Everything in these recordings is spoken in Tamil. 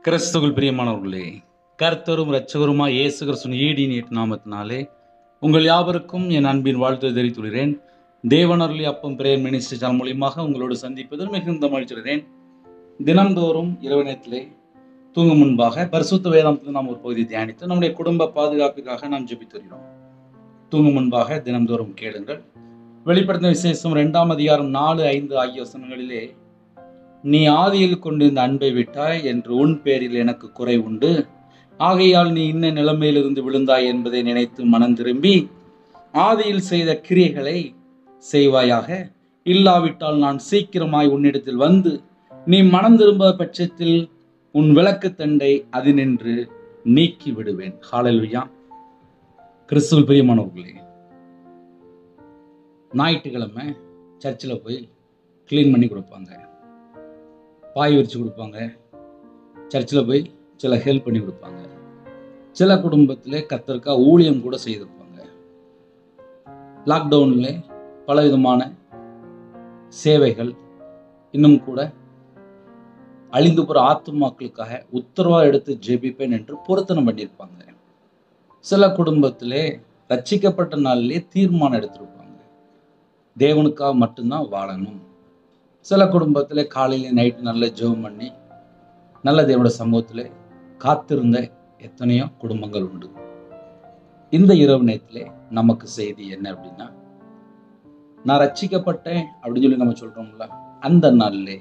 கிறிஸ்துவுக்குள் பிரியமானவர்களே, கர்த்தரும் இரட்சகருமாய் இயேசு கிறிஸ்துவின் ஈடின் நாமத்தினாலே உங்கள் யாவருக்கும் என் அன்பின் வாழ்த்து தெரிவித்துள்ளேன். தேவனருளி அப்பம் பிரேயர் மினிஸ்ட்ரி சேனல் மூலியமாக உங்களோடு சந்திப்பதில் மிகுந்த மகிழ்ச்சியுறேன். தினம்தோறும் இரவு நேரத்திலே தூங்கும் முன்பாக பரிசுத்த வேதாந்தத்தில் நாம் ஒரு பகுதி தியானித்து நம்முடைய குடும்ப பாதுகாப்புக்காக நாம் ஜெபித்து வருகிறோம். தூங்கும் முன்பாக தினம்தோறும் கேளுங்கள். வெளிப்படுத்தின விசேஷம் 2ஆம் அதிகாரம் 4, 5 ஆகிய வசனங்களிலே, நீ ஆதியில் கொண்டிருந்த அன்பை விட்டாய் என்று உன் பேரில் எனக்கு குறை உண்டு. ஆகையால் நீ இன்ன நிலைமையிலிருந்து விழுந்தாய் என்பதை நினைத்து மனம் திரும்பி ஆதியில் செய்த கிரியைகளை செய்வாயாக. இல்லாவிட்டால் நான் சீக்கிரமாய் உன்னிடத்தில் வந்து நீ மனம் திரும்ப பட்சத்தில் உன் விளக்கு தண்டை அதினின்று நீக்கி விடுவேன். ஹல்லேலூயா. கிறிஸ்துவுக்குள் பிரியமானவர்களே, ஞாயிற்றுக்கிழமை சர்ச்சில் போய் கிளீன் பண்ணி கொடுப்பாங்க, பாய் விரிச்சு கொடுப்பாங்க, சர்ச்சில் போய் சில ஹெல்ப் பண்ணி கொடுப்பாங்க. சில குடும்பத்தில் கர்த்தருக்கா ஊழியம் கூட செய்திருப்பாங்க. லாக்டவுனில் பலவிதமான சேவைகள், இன்னும் கூட அழிந்து போகிற ஆத்துமாக்களுக்காக உத்தரவாக எடுத்து ஜெபிப்பேன் என்று பொருத்தனை பண்ணியிருப்பாங்க. சில குடும்பத்திலே ரட்சிக்கப்பட்ட நாளிலே தீர்மானம் எடுத்திருப்பாங்க, தேவனுக்காக மட்டும்தான் வாழணும். சில குடும்பத்தில் காலையில் நைட்டு நல்ல ஜெபம் பண்ணி நல்ல தேவனுடைய சமூகத்தில் காத்திருந்த எத்தனையோ குடும்பங்கள் உண்டு. இந்த இரவு நேரத்திலே நமக்கு செய்தி என்ன அப்படின்னா, நான் ரட்சிக்கப்பட்டேன் அப்படின்னு சொல்லி நம்ம சொல்றோம்ல, அந்த நாளிலே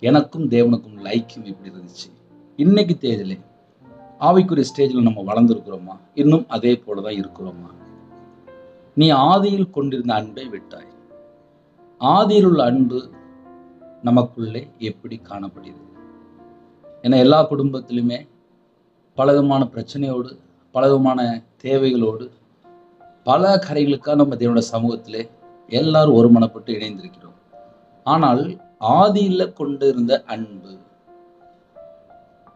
எனக்கும் தேவனுக்கும் ஐக்கியம் எப்படி இருந்துச்சு? இன்னைக்கு தேதியிலே ஆவிக்குரிய ஸ்டேஜில் நம்ம வளர்ந்துருக்கிறோமா? இன்னும் அதே போலதான் இருக்கிறோமா? நீ ஆதியில் கொண்டிருந்த அன்பை விட்டாய். ஆதியில் உள்ள அன்பு நமக்குள்ளே எப்படி காணப்படுகிறது? ஏன்னா எல்லா குடும்பத்திலுமே பலவிதமான பிரச்சனையோடு, பலவிதமான தேவைகளோடு, பல காரியங்களுக்காக நம்ம தேவனுடைய சமூகத்திலே எல்லாரும் ஒருமனப்பட்டு இணைந்திருக்கிறோம். ஆனால் ஆதியில் கொண்டிருந்த அன்பு,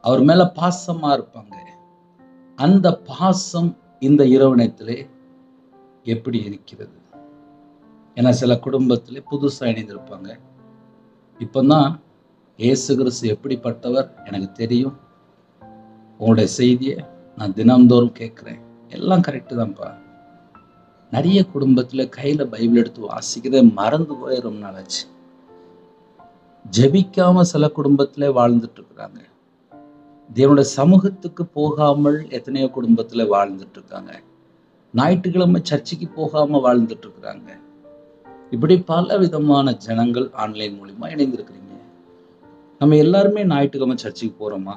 அவர் மேல பாசமா இருப்பாங்க. அந்த பாசம் இந்த இரவு நேரத்திலே எப்படி இருக்கிறது? ஏன்னா சில குடும்பத்திலே புதுசா இணைந்திருப்பாங்க. இப்போதான் இயேசு கிறிஸ்து எப்படிப்பட்டவர் எனக்கு தெரியும், உங்களுடைய செய்தியை நான் தினந்தோறும் கேட்குறேன், எல்லாம் கரெக்டு தான்ப்பா. நிறைய குடும்பத்தில் கையில் பைபிள் எடுத்து வாசிக்கிறத மறந்து போய் ரொம்ப நாளாச்சு. ஜெபிக்காம சில குடும்பத்தில் வாழ்ந்துட்டு இருக்கிறாங்க. தேவனுடைய சமூகத்துக்கு போகாமல் எத்தனையோ குடும்பத்தில் வாழ்ந்துட்டு இருக்காங்க. ஞாயிற்றுக்கிழமை சர்ச்சைக்கு போகாம வாழ்ந்துட்டு இருக்கிறாங்க. இப்படி பல விதமான ஜனங்கள் ஆன்லைன் மூலியமா இணைந்திருக்கிறீங்க. நம்ம எல்லாருமே ஞாயிற்றுக்கிழமை சர்ச்சுக்கு போறோமா?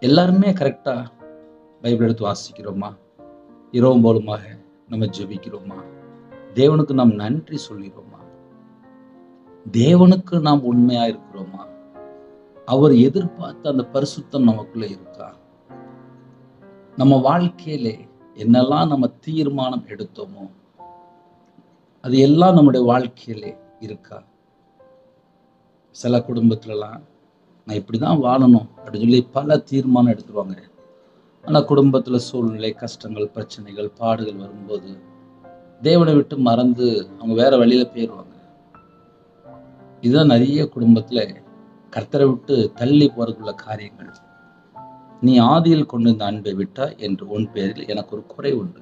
எல்லாருமே கரெக்டா பைபிள் எடுத்து வாசிக்கிறோமா? இரவும் போலுமாக நம்ம ஜெபிக்கிறோமா? தேவனுக்கு நாம் நன்றி சொல்லிடுறோமா? தேவனுக்கு நாம் உண்மையா இருக்கிறோமா? அவர் எதிர்பார்த்த அந்த பரிசுத்தம் நமக்குள்ள இருக்கா? நம்ம வாழ்க்கையிலே என்னெல்லாம் நம்ம தீர்மானம் எடுத்தோமோ அது எல்லாம் நம்முடைய வாழ்க்கையிலே இருக்கா? சில குடும்பத்துலலாம் நான் இப்படிதான் வாழணும் அப்படின்னு சொல்லி பல தீர்மானம் எடுத்துருவாங்க. ஆனால் குடும்பத்துல சூழ்நிலை, கஷ்டங்கள், பிரச்சனைகள், பாடுகள் வரும்போது தேவனை விட்டு மறந்து அவங்க வேற வழியில போயிடுவாங்க. இதுதான் நிறைய குடும்பத்துல கர்த்தரை விட்டு தள்ளி போறதுக்குள்ள காரியங்கள். நீ ஆதியில் கொண்டு இந்த அன்பை விட்டா என்று உன் பேரில் எனக்கு ஒரு குறை உண்டு.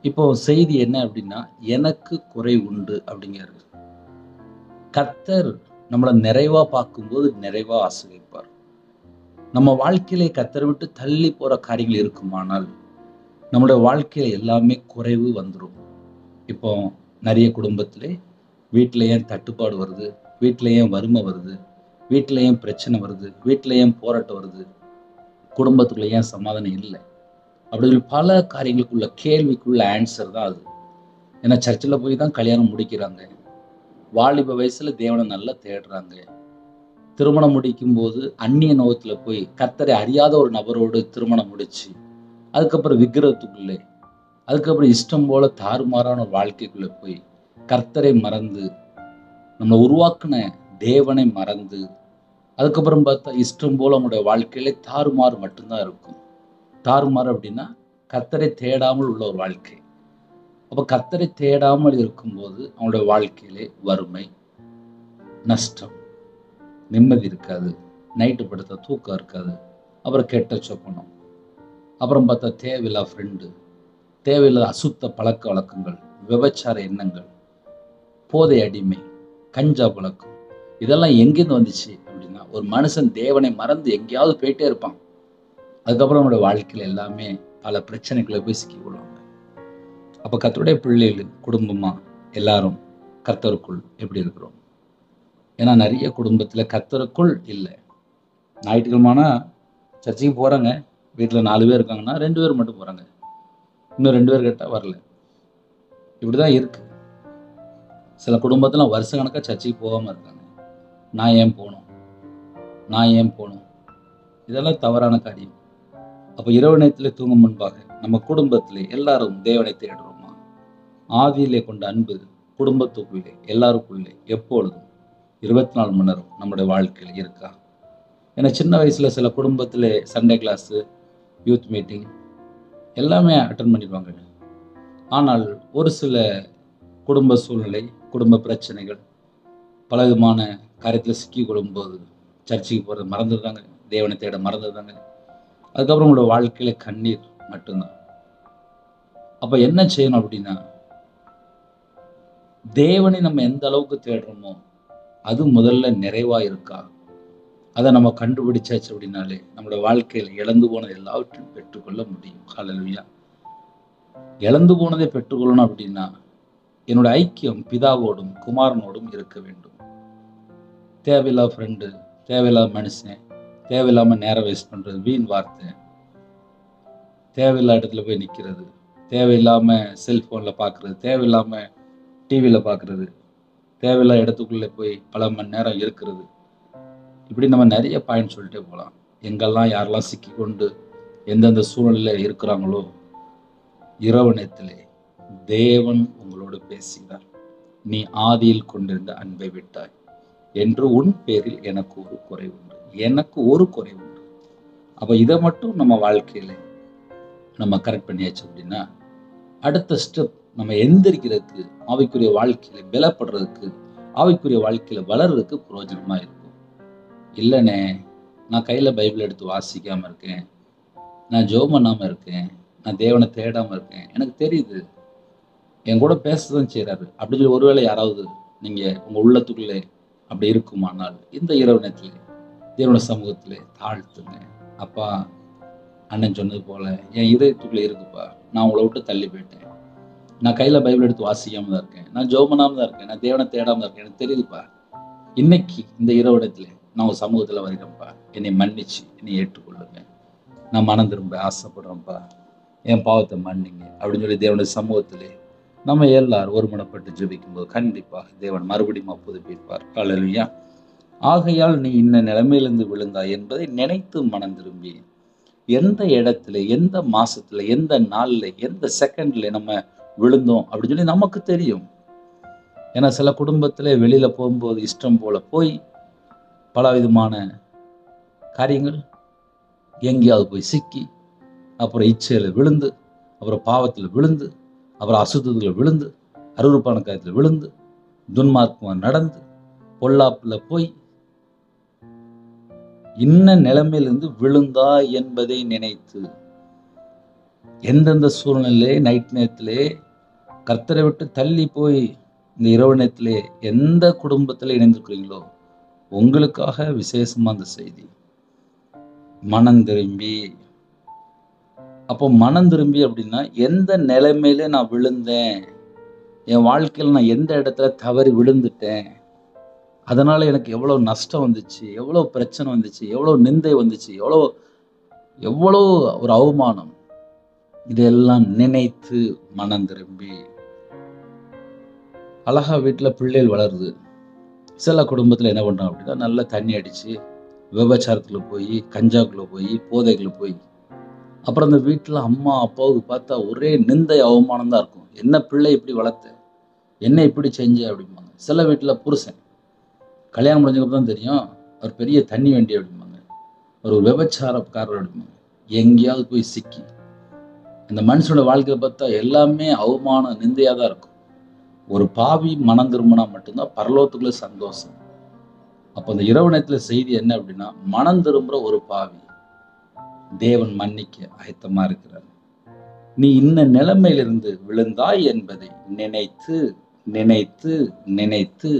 இப்போ செய்தி என்ன அப்படின்னா, எனக்கு குறை உண்டு அப்படிங்கிறது. கர்த்தர் நம்மளை நிறைவா பார்க்கும்போது நிறைவா ஆசீர்வதிப்பார். நம்ம வாழ்க்கையிலே கர்த்தரை விட்டு தள்ளி போற காரியங்கள் இருக்குமானால் நம்மளுடைய வாழ்க்கையில எல்லாமே குறைவு வந்துடும். இப்போ நிறைய குடும்பத்திலே வீட்டில் ஏன் தட்டுப்பாடு வருது, வீட்டில் ஏன் வறுமை வருது, வீட்டில் ஏன் பிரச்சனை வருது, வீட்டில் ஏன் போராட்டம் வருது, குடும்பத்துக்குள்ள ஏன் சமாதானம் இல்லை, அப்படி பல காரியங்களுக்குள்ள கேள்விக்குள்ள ஆன்சர் தான் அது. ஏன்னா சர்ச்சில் போய் தான் கல்யாணம் முடிக்கிறாங்க. வாலிப வயசுல தேவனை நல்லா தேடுறாங்க. திருமணம் முடிக்கும் போது அந்நிய நோகத்துல போய் கர்த்தரை அறியாத ஒரு நபரோடு திருமணம் முடிச்சு, அதுக்கப்புறம் விக்கிரகத்துக்குள்ளே, அதுக்கப்புறம் இஷ்டம் போல தாறுமாறான ஒரு வாழ்க்கைக்குள்ள போய் கர்த்தரை மறந்து, நம்மளை உருவாக்குன தேவனை மறந்து, அதுக்கப்புறம் பார்த்தா இஷ்டம் போல அவங்களுடைய வாழ்க்கையிலே தாறுமாறு மட்டும்தான் இருக்கும். தாறுமாறு அப்படின்னா கர்த்தரை தேடாமல் உள்ள ஒரு வாழ்க்கை. அப்போ கர்த்தரை தேடாமல் இருக்கும்போது அவங்களுடைய வாழ்க்கையிலே வறுமை, நஷ்டம், நிம்மதி இருக்காது. நைட்டு படுத்த தூக்கம் இருக்காது, அப்புறம் கெட்ட சொப்பனம், அப்புறம் பார்த்தா தேவையில்லா ஃப்ரெண்டு, தேவையில்லாத அசுத்த பழக்க வழக்கங்கள், விபச்சார எண்ணங்கள், போதை அடிமை, கஞ்சா பழக்கம், இதெல்லாம் எங்கேருந்து வந்துச்சு அப்படின்னா, ஒரு மனுஷன் தேவனை மறந்து எங்கேயாவது போயிட்டே இருப்பான். அதுக்கப்புறம் நம்மளோட வாழ்க்கையில் எல்லாமே பல பிரச்சனைகளை போய் சிக்கிக்கொள்வாங்க. அப்போ கர்த்தருடைய பிள்ளைகள் குடும்பமா எல்லாரும் கர்த்தருக்குள் எப்படி இருக்கிறோம்? ஏன்னா நிறைய குடும்பத்தில் கர்த்தருக்குள் இல்லை. ஞாயிற்றுக்கிழமைனா சர்ச்சைக்கு போகிறாங்க, வீட்டில் 4 பேர் இருக்காங்கன்னா 2 பேர் மட்டும் போகிறாங்க, இன்னும் 2 பேர் கேட்டால் வரல. இப்படி தான் இருக்குது. சில குடும்பத்தில் வருஷ கணக்காக சர்ச்சைக்கு போகாமல் இருக்காங்க. நான் ஏன் போகணும்? இதெல்லாம் தவறான காரியம். அப்போ இரவு நேரத்தில் தூங்கும் முன்பாக நம்ம குடும்பத்திலே எல்லாரும் தேவனை தேடுறோமா? ஆதியிலே கொண்ட அன்பு குடும்பத்துக்குள்ளே எல்லாருக்குள்ளே எப்பொழுதும் 24 மணி நேரம் நம்முடைய வாழ்க்கையில் இருக்கா? ஏன்னா சின்ன வயசில் சில குடும்பத்தில் சண்டே கிளாஸு, யூத் மீட்டிங் எல்லாமே அட்டன் பண்ணிடுவாங்க. ஆனால் ஒரு சில குடும்ப சூழ்நிலை, குடும்ப பிரச்சனைகள், பல விதமான காரியத்தில் சிக்கி கொள்ளும்போது சர்ச்சைக்கு போகிறது மறந்துடுறாங்க, தேவனை தேட மறந்துடுறாங்க. அதுக்கப்புறம் உங்களோட வாழ்க்கையில கண்ணீர் மட்டும்தான். அப்போ என்ன செய்யணும் அப்படின்னா, தேவனை நம்ம எந்த அளவுக்கு தேடுறோமோ அது முதல்ல நிறைவா இருக்கா, அதை நம்ம கண்டுபிடிச்சாச்சு அப்படின்னாலே நம்மளோட வாழ்க்கையில் இழந்து போனது எல்லாவற்றையும் பெற்றுக்கொள்ள முடியும். ஹல்லேலூயா. இழந்து போனதை பெற்றுக்கொள்ளணும் அப்படின்னா என்னோட ஐக்கியம் பிதாவோடும் குமாரனோடும் இருக்க வேண்டும். தேவையில்லாத ஃப்ரெண்டு, தேவையில்லாத மனுஷன், தேவையில்லாம நேரம் வேஸ்ட் பண்றது, வீண் வார்த்தை, தேவையில்லாத இடத்துல போய் நிற்கிறது, தேவையில்லாம செல்போனில் பார்க்குறது, தேவையில்லாம டிவியில் பார்க்குறது, தேவையில்லாத இடத்துக்குள்ளே போய் பல மணி நேரம் இருக்கிறது, இப்படி நம்ம நிறைய பாயிண்ட் சொல்லிட்டே போகலாம். எங்கெல்லாம் யாரெல்லாம் சிக்கி கொண்டு எந்தெந்த சூழ்நிலையில் இருக்கிறாங்களோ, இரவு நேரத்திலே தேவன் உங்களோடு பேசுகிறார். நீ ஆதியில் கொண்டிருந்த அன்பை விட்டாய் என்று உன் பேரில் எனக்கு ஒரு குறை உண்டு. அப்போ இதை மட்டும் நம்ம வாழ்க்கையில நம்ம கரெக்ட் பண்ணியாச்சு அப்படின்னா அடுத்த ஸ்டெப் நம்ம எந்திரிக்கிறதுக்கு, ஆவிக்குரிய வாழ்க்கையில பலப்படுறதுக்கு, ஆவிக்குரிய வாழ்க்கையில வளர்றதுக்கு பிரயோஜனமா இருக்கும். இல்லைண்ணே, நான் கையில பைபிள் எடுத்து வாசிக்காம இருக்கேன், நான் ஜெபம் பண்ணாம இருக்கேன், நான் தேவனை தேடாம இருக்கேன், எனக்கு தெரியுது, என் கூட பேசதான் செய்யறாரு அப்படின்னு சொல்லி ஒருவேளை யாராவது நீங்க உங்க உள்ளத்துக்குள்ளே அப்படி இருக்குமானால் இந்த இரவு நேரத்திலே தேவனுடைய சமூகத்திலே தாழ்த்துங்க. அப்பா, அண்ணன் சொன்னது போல என் இதயத்துக்குள்ளே இருக்குப்பா, நான் உங்களை விட்டு தள்ளி போயிட்டேன், நான் கையில பைபிள் எடுத்து வாசிக்காம தான் இருக்கேன், நான் ஜெபம் பண்ணாம தான் இருக்கேன், நான் தேவனை தேடாம தான் இருக்கேன், எனக்கு தெரியுதுப்பா, இன்னைக்கு இந்த இரவு இடத்துல நான் உங்க சமூகத்துல வருகிறேன்ப்பா, என்னை மன்னிச்சு என்னை ஏற்றுக்கொள்ளுங்க, நான் மனம் திரும்ப ஆசைப்படுறேன்ப்பா, என் பாவத்தை மன்னிங்க அப்படின்னு சொல்லி தேவனுடைய சமூகத்திலே நம்ம எல்லாரும் ஒருமனப்பட்டு ஜெபிக்கும்போது கண்டிப்பாக தேவன் மறுபடியும் புதுப்பிப்பார். ஹல்லேலூயா. ஆகையால் நீ இந்த நிலைமையிலிருந்து விழுந்தாய் என்பதை நினைத்து மனம் திரும்பி எந்த இடத்துல, எந்த மாசத்துல, எந்த நாள்ல, எந்த செகண்ட்ல நம்ம விழுந்தோம் அப்படின்னு சொல்லி நமக்கு தெரியும். ஏன்னா சில குடும்பத்துல வெளியில போகும்போது இஷ்டம் போல போய் பல விதமான காரியங்கள் எங்கேயாவது போய் சிக்கி, அப்புறம் இச்சையில விழுந்து, அப்புறம் பாவத்துல விழுந்து, அப்புறம் அசுத்தத்துல விழுந்து, அருவருப்பான காரியத்துல விழுந்து, துன்மார்க்கமா நடந்து, பொல்லாப்புல போய் இன்ன நிலைமையிலிருந்து விழுந்தா என்பதை நினைத்து எந்தெந்த சூழ்நிலை நைட் நேரத்திலே கர்த்தரை விட்டு தள்ளி போய் இந்த இரவு நேரத்திலே எந்த குடும்பத்தில் இணைந்திருக்கிறீங்களோ உங்களுக்காக விசேஷமா அந்த செய்தி. மனம் திரும்பி. அப்போ மனம் திரும்பி அப்படின்னா எந்த நிலைமையில நான் விழுந்தேன், என் வாழ்க்கையில் நான் எந்த இடத்துல தவறி விழுந்துட்டேன், அதனால எனக்கு எவ்வளோ நஷ்டம் வந்துச்சு, எவ்வளோ பிரச்சனை வந்துச்சு, எவ்வளோ நிந்தை வந்துச்சு, எவ்வளோ ஒரு அவமானம், இதெல்லாம் நினைத்து மனம் திரும்பி. அழகா வீட்டில் பிள்ளைகள் வளருது. சில குடும்பத்தில் என்ன பண்ணுறாங்க அப்படின்னா நல்லா தண்ணி அடித்து விபச்சாரத்தில் போய், கஞ்சாக்குள்ளே போய், போதைக்குள்ள போய், அப்புறம் அந்த வீட்டில் அம்மா அப்பாவுக்கு பார்த்தா ஒரே நிந்தை அவமானம் தான் இருக்கும். என்ன பிள்ளை இப்படி வளர்த்த, என்ன இப்படி செஞ்ச அப்படிம்பாங்க. சில வீட்டில் புருஷன் கல்யாணம் முடிஞ்சதுக்கு தான் தெரியும் அவர் பெரிய தண்ணி வண்டி அப்படிம்பாங்க, ஒரு விபச்சாரக்காரர் அப்படிம்பாங்க. எங்கேயாவது போய் சிக்கி அந்த மனுஷனோட வாழ்க்கையை பார்த்தா எல்லாமே அவமானம், நிந்தையாக தான் இருக்கும். ஒரு பாவி மனம் திரும்பினா மட்டும்தான் பரலோகத்துக்குள்ள சந்தோஷம். அப்போ அந்த இரவு நேரத்துல செய்தி என்ன அப்படின்னா, மனம் திரும்புற ஒரு பாவி தேவன் மன்னிக்க ஆயத்தமா இருக்கிறார். நீ இந்த நிலைமையிலிருந்து விழுந்தாய் என்பதை நினைத்து நினைத்து நினைத்து,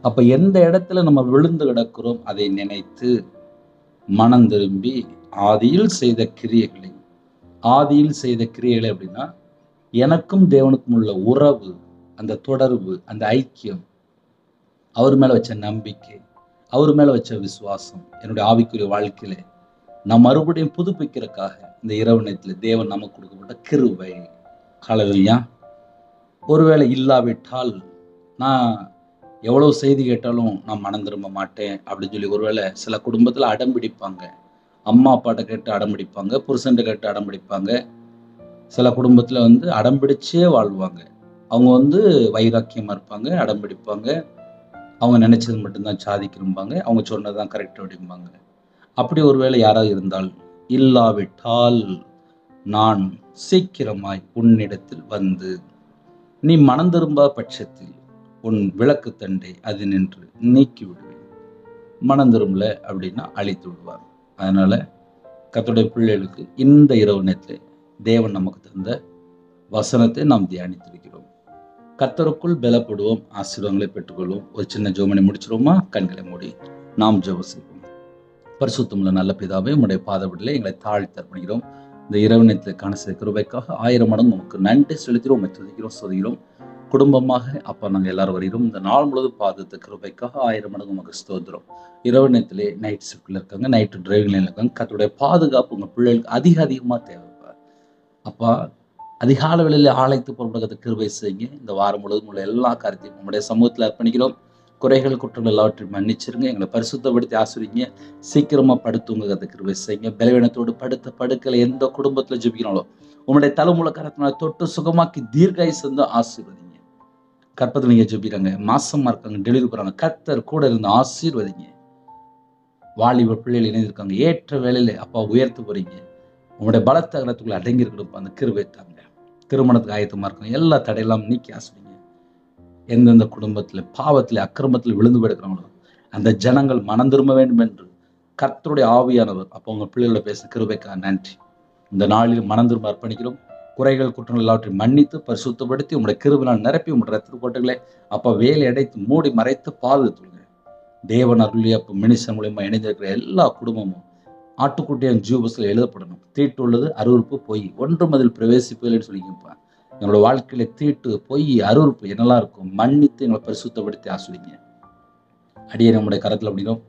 அப்ப எந்த இடத்துல நம்ம விழுந்து கிடக்கிறோம் அதை நினைத்து மனம் திரும்பி ஆதியில் செய்த கிரியைகளை அப்படின்னா எனக்கும் தேவனுக்கும் உள்ள உறவு, அந்த தொடர்பு, அந்த ஐக்கியம், அவர் மேல வச்ச நம்பிக்கை, அவர் மேல வச்ச விசுவாசம், என்னுடைய ஆவிக்குரிய வாழ்க்கையில நான் மறுபடியும் புதுப்பிக்கிறதுக்காக இந்த இரவு நேரத்துல தேவன் நமக்கு கொடுக்கப்பட்ட கிருபை. ஹல்லேலூயா. ஒருவேளை இல்லாவிட்டால் நான் எவ்வளவு செய்தி கேட்டாலும் நான் மனம் திரும்ப மாட்டேன் அப்படின்னு சொல்லி ஒருவேளை சில குடும்பத்துல அடம் பிடிப்பாங்க. அம்மா அப்பாட்ட கேட்டு அடம் பிடிப்பாங்க, புருஷன்ட்ட கேட்டு அடம் பிடிப்பாங்க. சில குடும்பத்துல அடம் பிடிச்சே வாழ்வாங்க. அவங்க வைராக்கியமா இருப்பாங்க, அடம் பிடிப்பாங்க. அவங்க நினைச்சது மட்டும்தான் சாதிக்கணும்பாங்க, அவங்க சொன்னதுதான் கரெக்ட் அப்படிம்பாங்க. அப்படி ஒருவேளை யாராவது இருந்தால், இல்லாவிட்டால் நான் சீக்கிரமாய் உன்னிடத்தில் வந்து நீ மனம் திரும்பாத பட்சத்தில் உன் விளக்கு தண்டை அது நின்று நீக்கி விடுவேன். மனம் திரும்பல அப்படின்னா அழித்து விடுவார். அதனால கர்த்தருடைய பிள்ளைகளுக்கு இந்த இரவு நேரத்தில் தேவன் நமக்கு தந்த வசனத்தை நாம் தியானித்திருக்கிறோம். கர்த்தருக்குள் பலப்படுவோம், ஆசீர்வாதங்களை பெற்றுக்கொள்வோம். ஒரு சின்ன ஜெபமணி முடிச்சிருவோமா? கண்களை மூடி நாம் ஜெபம் செய்வோம். பரிசுத்தமுள்ள நல்ல பிதாவே, உம்முடைய பாதப்படியிலே எங்களை தாழ்த்தி அர்ப்பணிக்கிறோம். இந்த இரவு நேரத்தில் காண செய்த கிருபைக்காக 1000 மடங்கு நமக்கு நன்றி செலுத்திக்கிறோம், துதிக்கிறோம், ஸ்தோத்திரிக்கிறோம். குடும்பமாக அப்பா நாங்கள் எல்லாரும் வருகிறோம். இந்த நாள் முழுவதும் பாதத்த கிருபைக்காக 1000 மடங்கு நமக்கு ஸ்தோத்திரம். இரவு நேரத்திலே நைட் ஷிஃப்ட்ல இருக்காங்க, நைட்டு டிரைவிங் லைன்ல இருக்காங்க. கர்த்தருடைய பாதுகாப்பு உங்கள் பிள்ளைகளுக்கு அதிகமாக தேவைப்பா. அப்பா அதிகால வேளையில ஆலயத்து புறப்பட கிருபை செய்யுங்க. இந்த வாரம் முழுவதும் உள்ள எல்லா காரியத்தையும் உங்களுடைய சமூகத்தில் அர்ப்பணிக்கிறோம். குறைகள் குற்றங்கள் எல்லாவற்றையும் மன்னிச்சிருங்க, எங்களை பரிசுத்தப்படுத்தி ஆசிரியங்க. சீக்கிரமா படுத்துங்க, கத்த கிருபை செய்யுங்க. பலவீனத்தோடு படுத்த படுக்கலை எந்த குடும்பத்துல ஜெபிக்கிறாங்களோ உங்களுடைய தலைமுறை கரத்தினால தொட்டு சுகமாக்கி தீர்காயுசு ஆசீர்வதிங்க. கற்பத்தில் நீங்க ஜெபிக்கிறாங்க, மாசமா இருக்காங்க, டெலிவரி போறாங்க, கர்த்தர் கூட இருந்து ஆசீர்வதிங்க. வாலிப பிள்ளைகள் இணைந்திருக்காங்க, ஏற்ற வேலையில அப்பா உயர்த்து போறீங்க. உங்களுடைய பலத்த கரத்துக்குள்ள அடங்கி இருக்கணும், அந்த கிருபை தாங்க. திருமணத்துக்கு ஆயத்தமா இருக்காங்க, எல்லா தடையெல்லாம் நீக்கி ஆசிரியங்க. எந்தெந்த குடும்பத்துல பாவத்துல அக்கிரமத்துல விழுந்து போயிருக்கிறாங்களோ அந்த ஜனங்கள் மனம் திரும்ப வேண்டும் என்று கர்த்தருடைய ஆவியானவர் அப்போ உங்க பிள்ளைகளோட பேச கிருபைக்காக நன்றி. இந்த நாளில் மனம் திரும்ப அர்ப்பணிக்கிறோம். குறைகள் குற்றங்கள் எல்லாவற்றையும் மன்னித்து பரிசுத்தப்படுத்தி உங்களுடைய கிருபையால் நிரப்பி உங்களுடைய ரத்த கோட்டைகளை அப்ப வேலை அடைத்து மூடி மறைத்து பாதுகாத்துங்க. தேவன் அருளி அப்போ மினிசன் மூலியமா இணைந்திருக்கிற எல்லா குடும்பமும் ஆட்டுக்குட்டியின் ஜீவபுஸ்தகத்தில் எழுதப்படணும். தீட்டு உள்ளது, அருவருப்பு, பொய் ஒன்றும் அதில் பிரவேசிப்பதில்லைன்னு சொல்லியிருப்பான். எங்களோட வாழ்க்கையில தீட்டு, பொய், அருவருப்பு என்னெல்லாம் இருக்கும் மன்னித்து எங்களை பரிசுத்தப்படுத்தி ஆசிரிங்க. அடியே நம்முடைய கரத்துல அப்படிங்கிறோம்.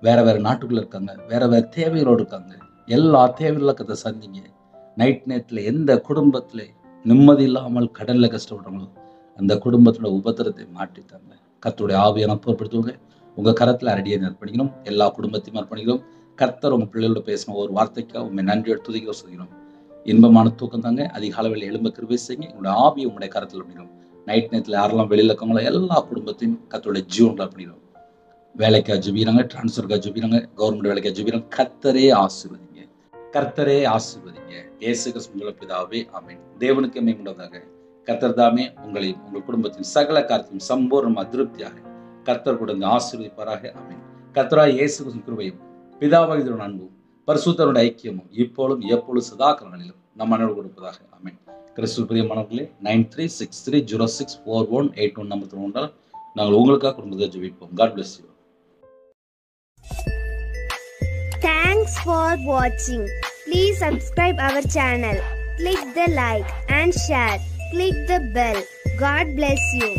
வேற வேற நாட்டுக்குள்ள இருக்காங்க, வேற வேற தேவைகளோடு இருக்காங்க. எல்லா தேவைகளும் கதை சந்திங்க. நைட் நேரத்துல எந்த குடும்பத்துல நிம்மதி இல்லாமல் கடல்ல கஷ்டப்படுறாங்களோ அந்த குடும்பத்தோட உபத்திரத்தை மாற்றித்தாங்க. கர்த்தருடைய ஆவியான பொறுப்படுத்துவாங்க. உங்க கரத்துல அடியை அர்ப்பணிக்கணும். எல்லா குடும்பத்தையும் அர்ப்பணிக்கிறோம். கர்த்தர் உங்க பிள்ளைகளோட பேசின ஒரு வார்த்தைக்காக உண்மை நன்றியோடு துதிக்கிறோம், சொல்கிறோம். இன்பமான தூக்கம் தாங்க. அதிகாலையில் எழும்ப கிருபை செய்யுங்க. உங்களுடைய ஆவியை உங்களுடைய கரத்தில் அப்படிங்கிறோம். நைட் நேரத்தில் யாரெல்லாம் வெளியில் இருக்காங்களோ எல்லா குடும்பத்தையும் கர்த்தருடைய ஜீவன்கள் அப்படிங்கிறோம். வேலைக்காக ஜெபிக்கிறாங்க, டிரான்ஸ்ஃபருக்காக ஜெபிக்கிறாங்க, கவர்மெண்ட் வேலைக்காக ஜெபிக்கிறாங்க. கர்த்தரே ஆசீர்வதிங்க, கர்த்தரே ஆசீர்வதிங்க. இயேசு கிறிஸ்துவின் பிதாவே ஆமென். தேவனுக்கு மேம்பட்டதாக கர்த்தர் தாமே உங்களையும் உங்கள் குடும்பத்தின் சகல காரியத்தையும் சம்பூர்ண அதிருப்தியாக கர்த்தர் கொடுங்க ஆசீர்வதிப்பாராக ஆமென். கர்த்தராகிய இயேசு கிறிஸ்துவின் கிருபையும் பிதாவாகிய அன்பும் பரிசுத்தருடைய ஐக்கியமும் இப்பொழுதும் எப்பொழுதும் சதா காலங்களிலும் நம் மனோடு கொடுப்பதாக ஆமென். கிறிஸ்துவ பிரியமானவர்களே, 9363064181 நம்பர் கொண்டால் நாங்கள் உங்களுக்காக குடும்பத்தை ஜெபிப்போம். God bless you. Thanks for watching. Please subscribe our channel. Click the like and share. Click the bell. God bless you.